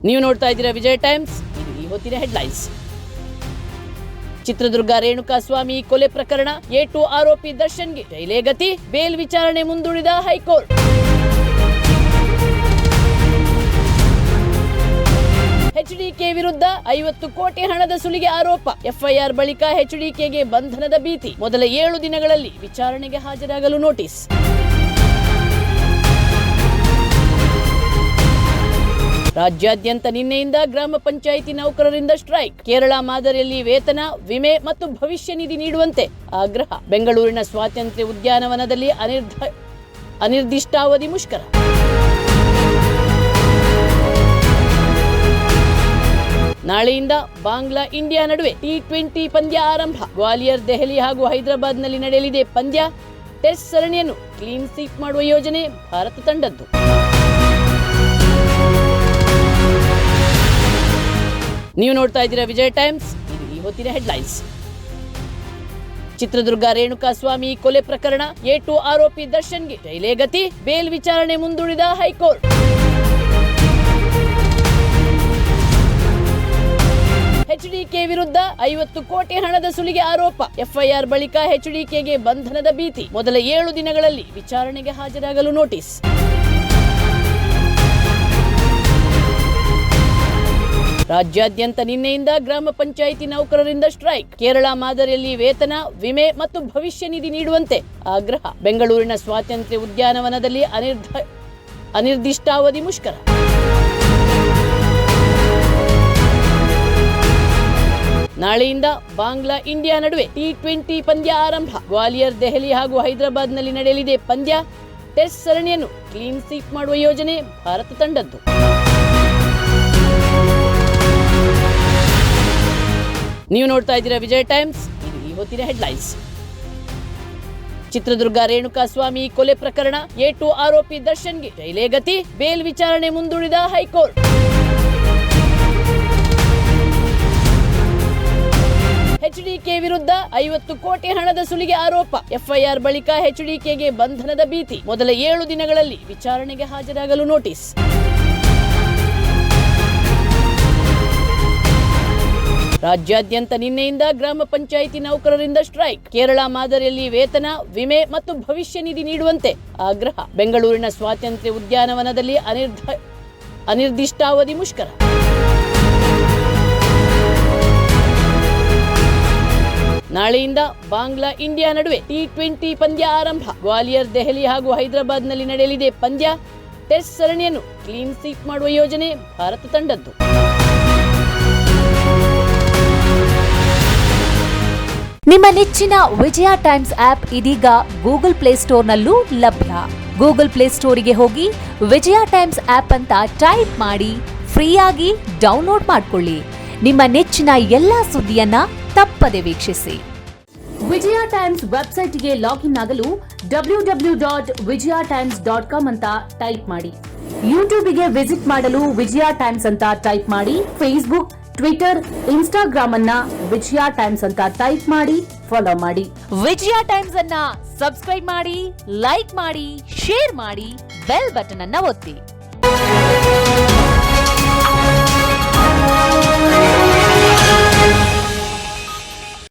ನೀವು ನೋಡ್ತಾ ಇದ್ದೀರಾ ವಿಜಯ ಟೈಮ್ಸ್. ಇದು ಈ ಹೊತ್ತಿನ ಹೆಡ್ಲೈನ್ಸ್. ಚಿತ್ರದುರ್ಗ ರೇಣುಕಾಸ್ವಾಮಿ ಕೊಲೆ ಪ್ರಕರಣ A2 ಆರೋಪಿ ದರ್ಶನ್ಗೆ ಜೈಲೇ ಗತಿ, ಬೇಲ್ ವಿಚಾರಣೆ ಮುಂದೂಡಿದ ಹೈಕೋರ್ಟ್. HDK ವಿರುದ್ಧ 50 ಕೋಟಿ ಹಣದ ಸುಲಿಗೆ ಆರೋಪ, FIR ಬಳಿಕ HDKಗೆ ಬಂಧನದ ಭೀತಿ, ಮೊದಲ 7 ದಿನಗಳಲ್ಲಿ ವಿಚಾರಣೆಗೆ ಹಾಜರಾಗಲು ನೋಟಿಸ್. ರಾಜ್ಯಾದ್ಯಂತ ನಿನ್ನೆಯಿಂದ ಗ್ರಾಮ ಪಂಚಾಯಿತಿ ನೌಕರರಿಂದ ಸ್ಟ್ರೈಕ್, ಕೇರಳ ಮಾದರಿಯಲ್ಲಿ ವೇತನ, ವಿಮೆ ಮತ್ತು ಭವಿಷ್ಯ ನಿಧಿ ನೀಡುವಂತೆ ಆಗ್ರಹ. ಬೆಂಗಳೂರಿನ ಸ್ವಾತಂತ್ರ್ಯ ಉದ್ಯಾನವನದಲ್ಲಿ ಅನಿರ್ದಿಷ್ಟಾವಧಿ ಮುಷ್ಕರ. ನಾಳೆಯಿಂದ ಬಾಂಗ್ಲಾ ಇಂಡಿಯಾ ನಡುವೆ T20 ಪಂದ್ಯ ಆರಂಭ. ಗ್ವಾಲಿಯರ್, ದೆಹಲಿ ಹಾಗೂ ಹೈದರಾಬಾದ್ನಲ್ಲಿ ನಡೆಯಲಿದೆ ಪಂದ್ಯ. ಟೆಸ್ಟ್ ಸರಣಿಯನ್ನು ಕ್ಲೀನ್ ಸ್ವೀಪ್ ಮಾಡುವ ಯೋಜನೆ ಭಾರತ ತಂಡದ್ದು. ನೀವು ನೋಡ್ತಾ ಇದ್ದೀರಾ ವಿಜಯ ಟೈಮ್ಸ್. ಇದು ಈ ಹೊತ್ತಿನ ಹೆಡ್ಲೈನ್ಸ್. ಚಿತ್ರದುರ್ಗ ರೇಣುಕಾಸ್ವಾಮಿ ಕೊಲೆ ಪ್ರಕರಣ A2 ಆರೋಪಿ ದರ್ಶನ್ಗೆ ಜೈಲೇ ಗತಿ, ಬೇಲ್ ವಿಚಾರಣೆ ಮುಂದೂಡಿದ ಹೈಕೋರ್ಟ್. HDK ವಿರುದ್ಧ 50 ಕೋಟಿ ಹಣದ ಸುಲಿಗೆ ಆರೋಪ, FIR ಬಳಿಕ HDKಗೆ ಬಂಧನದ ಭೀತಿ, ಮೊದಲ 7 ದಿನಗಳಲ್ಲಿ ವಿಚಾರಣೆಗೆ ಹಾಜರಾಗಲು ನೋಟಿಸ್. ರಾಜ್ಯಾದ್ಯಂತ ನಿನ್ನೆಯಿಂದ ಗ್ರಾಮ ಪಂಚಾಯಿತಿ ನೌಕರರಿಂದ ಸ್ಟ್ರೈಕ್, ಕೇರಳ ಮಾದರಿಯಲ್ಲಿ ವೇತನ, ವಿಮೆ ಮತ್ತು ಭವಿಷ್ಯ ನಿಧಿ ನೀಡುವಂತೆ ಆಗ್ರಹ. ಬೆಂಗಳೂರಿನ ಸ್ವಾತಂತ್ರ್ಯ ಉದ್ಯಾನವನದಲ್ಲಿ ಅನಿರ್ದಿಷ್ಟಾವಧಿ ಮುಷ್ಕರ. ನಾಳೆಯಿಂದ ಬಾಂಗ್ಲಾ ಇಂಡಿಯಾ ನಡುವೆ T20 ಪಂದ್ಯ ಆರಂಭ. ಗ್ವಾಲಿಯರ್, ದೆಹಲಿ ಹಾಗೂ ಹೈದರಾಬಾದ್ನಲ್ಲಿ ನಡೆಯಲಿದೆ ಪಂದ್ಯ. ಟೆಸ್ಟ್ ಸರಣಿಯನ್ನು ಕ್ಲೀನ್ ಸ್ವೀಪ್ ಮಾಡುವ ಯೋಜನೆ ಭಾರತ ತಂಡದ್ದು. ನೀವು ನೋಡ್ತಾ ಇದ್ದೀರಾ ವಿಜಯ ಟೈಮ್ಸ್. ಇದು ಈ ಹೊತ್ತಿನ ಹೆಡ್ಲೈನ್ಸ್. ಚಿತ್ರದುರ್ಗ ರೇಣುಕಾಸ್ವಾಮಿ ಕೊಲೆ ಪ್ರಕರಣ A2 ಆರೋಪಿ ದರ್ಶನ್ಗೆ ಜೈಲೇ ಗತಿ, ಬೇಲ್ ವಿಚಾರಣೆ ಮುಂದೂಡಿದ ಹೈಕೋರ್ಟ್. HDK ವಿರುದ್ಧ 50 ಕೋಟಿ ಹಣದ ಸುಲಿಗೆ ಆರೋಪ, FIR ಬಳಿಕ HDKಗೆ ಬಂಧನದ ಭೀತಿ, ಮೊದಲ 7 ದಿನಗಳಲ್ಲಿ ವಿಚಾರಣೆಗೆ ಹಾಜರಾಗಲು ನೋಟಿಸ್. ರಾಜ್ಯಾದ್ಯಂತ ನಿನ್ನೆಯಿಂದ ಗ್ರಾಮ ಪಂಚಾಯಿತಿ ನೌಕರರಿಂದ ಸ್ಟ್ರೈಕ್, ಕೇರಳ ಮಾದರಿಯಲ್ಲಿ ವೇತನ, ವಿಮೆ ಮತ್ತು ಭವಿಷ್ಯ ನಿಧಿ ನೀಡುವಂತೆ ಆಗ್ರಹ. ಬೆಂಗಳೂರಿನ ಸ್ವಾತಂತ್ರ್ಯ ಉದ್ಯಾನವನದಲ್ಲಿ ಅನಿರ್ದಿಷ್ಟಾವಧಿ ಮುಷ್ಕರ. ನಾಳೆಯಿಂದ ಬಾಂಗ್ಲಾ ಇಂಡಿಯಾ ನಡುವೆ T20 ಪಂದ್ಯ ಆರಂಭ. ಗ್ವಾಲಿಯರ್, ದೆಹಲಿ ಹಾಗೂ ಹೈದರಾಬಾದ್ನಲ್ಲಿ ನಡೆಯಲಿದೆ ಪಂದ್ಯ. ಟೆಸ್ಟ್ ಸರಣಿಯನ್ನು ಕ್ಲೀನ್ ಸ್ವೀಪ್ ಮಾಡುವ ಯೋಜನೆ ಭಾರತ ತಂಡದ್ದು. ನಿಮ್ಮ ನೆಚ್ಚಿನ ವಿಜಯ ಟೈಮ್ಸ್ ಆಪ್ ಇದೀಗ ಗೂಗಲ್ ಪ್ಲೇಸ್ಟೋರ್ನಲ್ಲೂ ಲಭ್ಯ. ಗೂಗಲ್ ಪ್ಲೇಸ್ಟೋರಿಗೆ ಹೋಗಿ ವಿಜಯ ಟೈಮ್ಸ್ ಆಪ್ ಅಂತ ಟೈಪ್ ಮಾಡಿ ಫ್ರೀಯಾಗಿ ಡೌನ್ಲೋಡ್ ಮಾಡಿಕೊಳ್ಳಿ. ನಿಮ್ಮ ನೆಚ್ಚಿನ ಎಲ್ಲಾ ಸುದ್ದಿಯನ್ನ ತಪ್ಪದೆ ವೀಕ್ಷಿಸಿ. ವಿಜಯ ಟೈಮ್ಸ್ ವೆಬ್ಸೈಟ್ಗೆ ಲಾಗಿನ್ ಆಗಲು www.vijayatimes.com ಅಂತ ಟೈಪ್ ಮಾಡಿ. ಯೂಟ್ಯೂಬ್ಗೆ ವಿಸಿಟ್ ಮಾಡಲು ವಿಜಯ ಟೈಮ್ಸ್ ಅಂತ ಟೈಪ್ ಮಾಡಿ. ಫೇಸ್ಬುಕ್, ಟ್ವಿಟರ್, ಇನ್ಸ್ಟಾಗ್ರಾಮ್ ಅನ್ನ ವಿಜಯ ಟೈಮ್ಸ್ ಅಂತ ಟೈಪ್ ಮಾಡಿ, ಫಾಲೋ ಮಾಡಿ. ವಿಜಯ ಟೈಮ್ಸ್ ಅನ್ನ ಸಬ್ಸ್ಕ್ರೈಬ್ ಮಾಡಿ, ಲೈಕ್ ಮಾಡಿ, ಶೇರ್ ಮಾಡಿ, ಬೆಲ್ ಬಟನ್ ಅನ್ನ ಒತ್ತಿ.